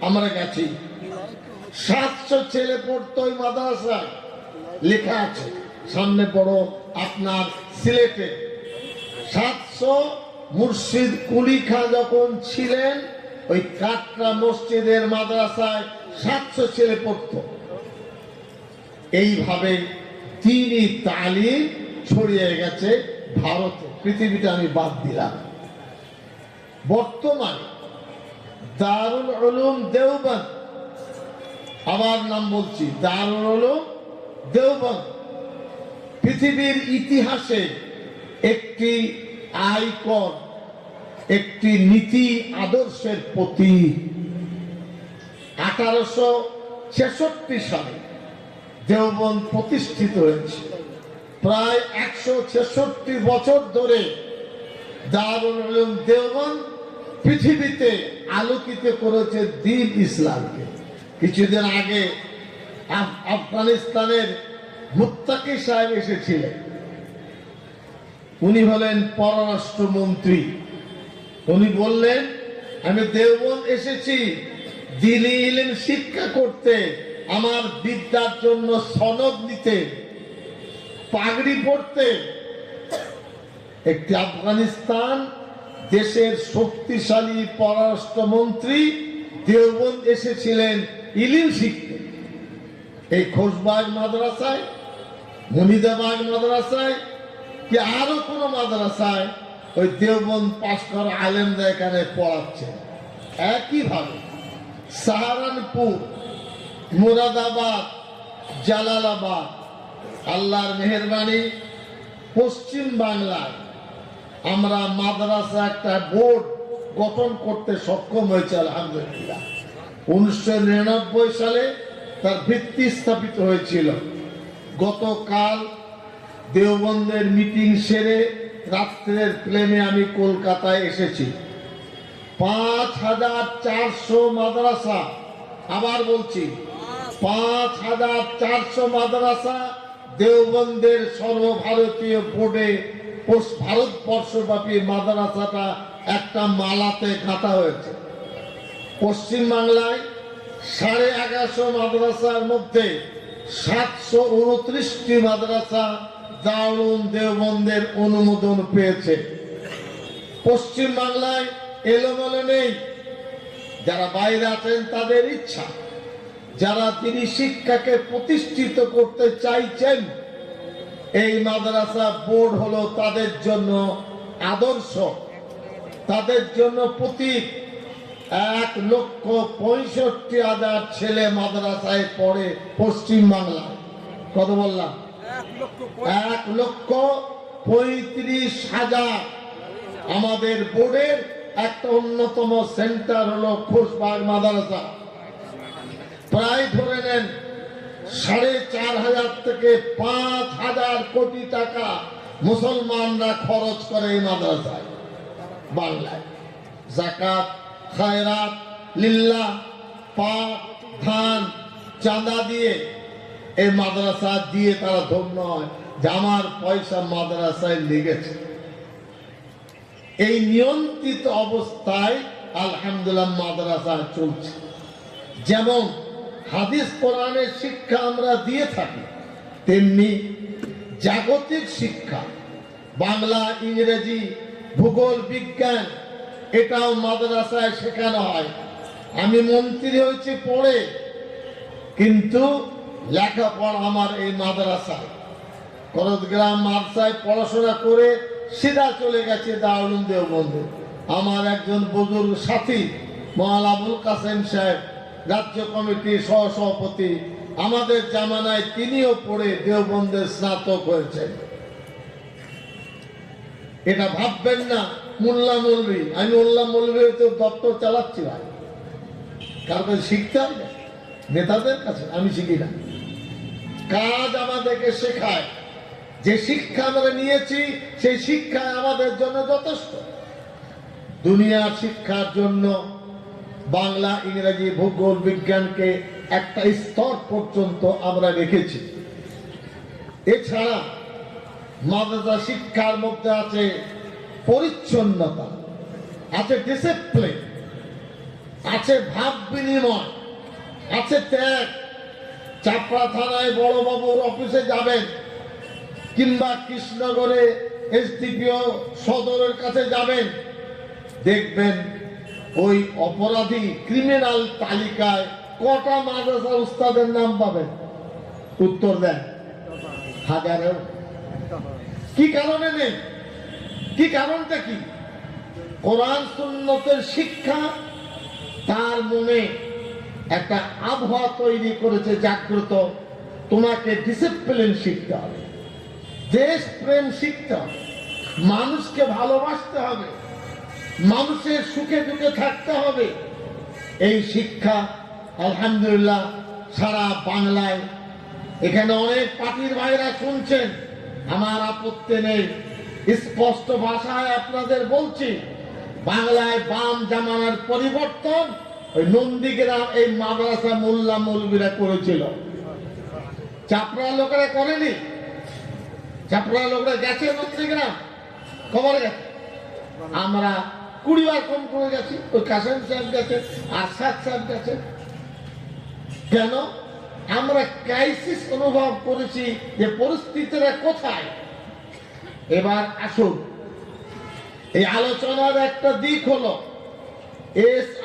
আমরা গেছি। 700 ছেলে পড়তো ওই মাদ্রাসায়, লেখা আছে সামনে পড়ো আপনার সিলেটে। 700 মুর্শিদ কুলি খাঁ যখন ছিলেন ওই কাটরা মসজিদের মাদ্রাসায় 700 ছেলে পড়তো। এইভাবে তিনি তালিম ছড়িয়ে গেছে ভারতে, পৃথিবীটা আমি বাদ দিলাম। বর্তমানে দারুল উলুম দেওবন্দ, আবার নাম বলছি, দারুল উলুম দেওবন্দ পৃথিবীর ইতিহাসে একটি আইকন, একটি নীতি আদর্শের প্রতীক। 1866 সালে দেওবন্দ প্রতিষ্ঠিত হয়েছে। প্রায় 166 বছর ধরে দারুল উলুম দেওবন্দ পৃথিবীতে আলোকিত করেছে দ্বীন ইসলামকে। কিছুদিন আগে আফগানিস্তানের মুত্তাকি সাহেব এসেছিলেন। উনি হলেন পররাষ্ট্রমন্ত্রী। উনি বললেন, আমি দেওবন্দ এসেছি দ্বীনি ইলম শিক্ষা করতে, আমার বিদ্যার জন্য সনদ নিতে, পাগড়ি পড়তে। একটি আফগানিস্তান দেশের শক্তিশালী পররাষ্ট্রমন্ত্রী দেওবন্দ এসেছিলেন ইলম শিখতে। এই খোশবাগ মাদ্রাসায়, মনিদাবাগ মাদ্রাসায় কি আরো কোন মাদ্রাসায় ওই দেওবন্দ পাশ করা আলেমরা এখানে পড়াচ্ছে। একইভাবে সাহারানপুর, মুরাদাবাদ, জালালাবাদ, আল্লাহর মেহেরবানি পশ্চিম বাংলায় আমরা মাদ্রাসা একটা বোর্ড গঠন করতে সক্ষম হয়েছে আলহামদুলিল্লাহ। 1999 সালে তার ভিত্তি স্থাপিত হয়েছিল। গতকাল দেওবন্দের মিটিং সেরে রাত্রের প্লেনে আমি কলকাতায় এসেছি। 5400 মাদ্রাসা, আবার বলছি 5400 মাদ্রাসা দেওবন্দের সর্বভারতীয় বোর্ডে ভারতবর্ষব্যাপী মাদ্রাসাটা একটা মালাতে গাঁথা হয়েছে। পশ্চিমবাংলায় 1150 মাদ্রাসার মধ্যে 729টি মাদ্রাসা দারুল দেওবন্দের অনুমোদন পেয়েছে। পশ্চিমবাংলায় এলোমেলো নেই। যারা বাইরে আছেন তাদের ইচ্ছা, যারা তিনি শিক্ষাকে প্রতিষ্ঠিত করতে চাইছেন এই মাদ্রাসা বোর্ড হলো তাদের জন্য আদর্শ, তাদের জন্য প্রতীক। 1,65,000 ছেলে মাদ্রাসায় পড়ে পশ্চিম বাংলায়। কত বললাম? 1,35,000। আমাদের বোর্ডের একটা অন্যতম সেন্টার হলো খোশবাগ মাদ্রাসা। প্রায় ধরে নেন 4,500 থেকে 5,000 কোটি টাকা মুসলমানরা খরচ করে এই মাদ্রাসায়। বাংলায় যাকাত, খায়রাত, লিল্লাহ, পাক, ধান, চাঁদা দিয়ে এই মাদ্রাসা দিয়ে তারা ধন্য হয় যে আমার পয়সা মাদ্রাসায় লেগেছে। এই নিয়ন্ত্রিত অবস্থায় আলহামদুলিল্লাহ মাদ্রাসা চলছে। যেমন হাদিস কোরআনের শিক্ষা আমরা দিয়ে থাকি, তেমনি জাগতিক শিক্ষা, বাংলা, ইংরেজি, ভূগোল, বিজ্ঞান, এটাও মাদ্রাসায় শেখানো হয়। আমি মন্ত্রী হয়েছি পড়ে, কিন্তু লেখাপড়া আমার এই মাদ্রাসায়, করদগ্রাম মাদ্রাসায় পড়াশোনা করে সিধা চলে গেছে দারুল উলুম দেওবন্দে। আমার একজন বুজুর্গ সাথী মওলানা আবুল কাসেম সাহেব, রাজ্য কমিটির সহসভাপতি, আমাদের জামানায় তিনিও পড়ে দেওবন্দের স্নাতক হয়েছেন। এটা ভাববেন না মোল্লা মৌলভী, আমি মোল্লা মৌলভী তো দপ্তর চালাচ্ছি ভাই, কার কাছে শিখতে হবে? নেতাদের কাছে। আমি শিখি না, কাজ আমাদেরকে শেখায়। যে শিক্ষা আমরা নিয়েছি সেই শিক্ষা আমাদের জন্য যথেষ্ট। দুনিয়ার শিক্ষার জন্য বাংলা, ইংরেজি, ভূগোল, বিজ্ঞানকে একটা স্তর পর্যন্ত আমরা রেখেছি। এছাড়া মাদ্রাসা শিক্ষার মধ্যে আছে পরিচ্ছন্নতা, আছে ডিসিপ্লিন, আছে ভাব বিনিময়, আছে ত্যাগ। চাপড়া থানায় বড়বাবুর অফিসে যাবেন, কিংবা কৃষ্ণনগরে এসডিপিও সদরের কাছে যাবেন, দেখবেন ওই অপরাধী ক্রিমিনাল তালিকায় কটা মাদ্রাসা উস্তাদের নাম পাবেন? উত্তর দেন, হাজারেও। কি কারণে নেই? কি কারণটা কি? কোরআন সুন্নতের শিক্ষা তার মনে একটা আবহাওয়া তৈরি করেছে জাগ্রত। তোমাকে ডিসিপ্লিন শিখতে হবে, দেশ প্রেম শিখতে হবে, মানুষকে ভালোবাসতে হবে, মানুষের সুখে দুঃখে থাকতে হবে। এই শিক্ষা আলহামদুলিল্লাহ সারা বাংলায়, এখানে অনেক পার্টির ভাইরা শুনছেন, আমার আপত্তি নেই। স্পষ্ট ভাষায় আপনাদের বলছি, বাংলায় বাম জামানার পরিবর্তন ওই নন্দীগ্রাম এই মাদ্রাসা মোল্লা মৌলবীরা করেছিল। চাপড়া লোকেরা করেনি। চাপড়া লোকরা গেছে নন্দীগ্রাম, খবর গেছে। আমরা 20 বার কম করে গেছি। ওই কাসেম সাহেব গেছে, আসাদ সাহেব গেছে। কেন? আমরা ক্রাইসিস অনুভব করেছি যে পরিস্থিতিটা কোথায়। এবার আসুন, এই আলোচনার একটা দিক হলো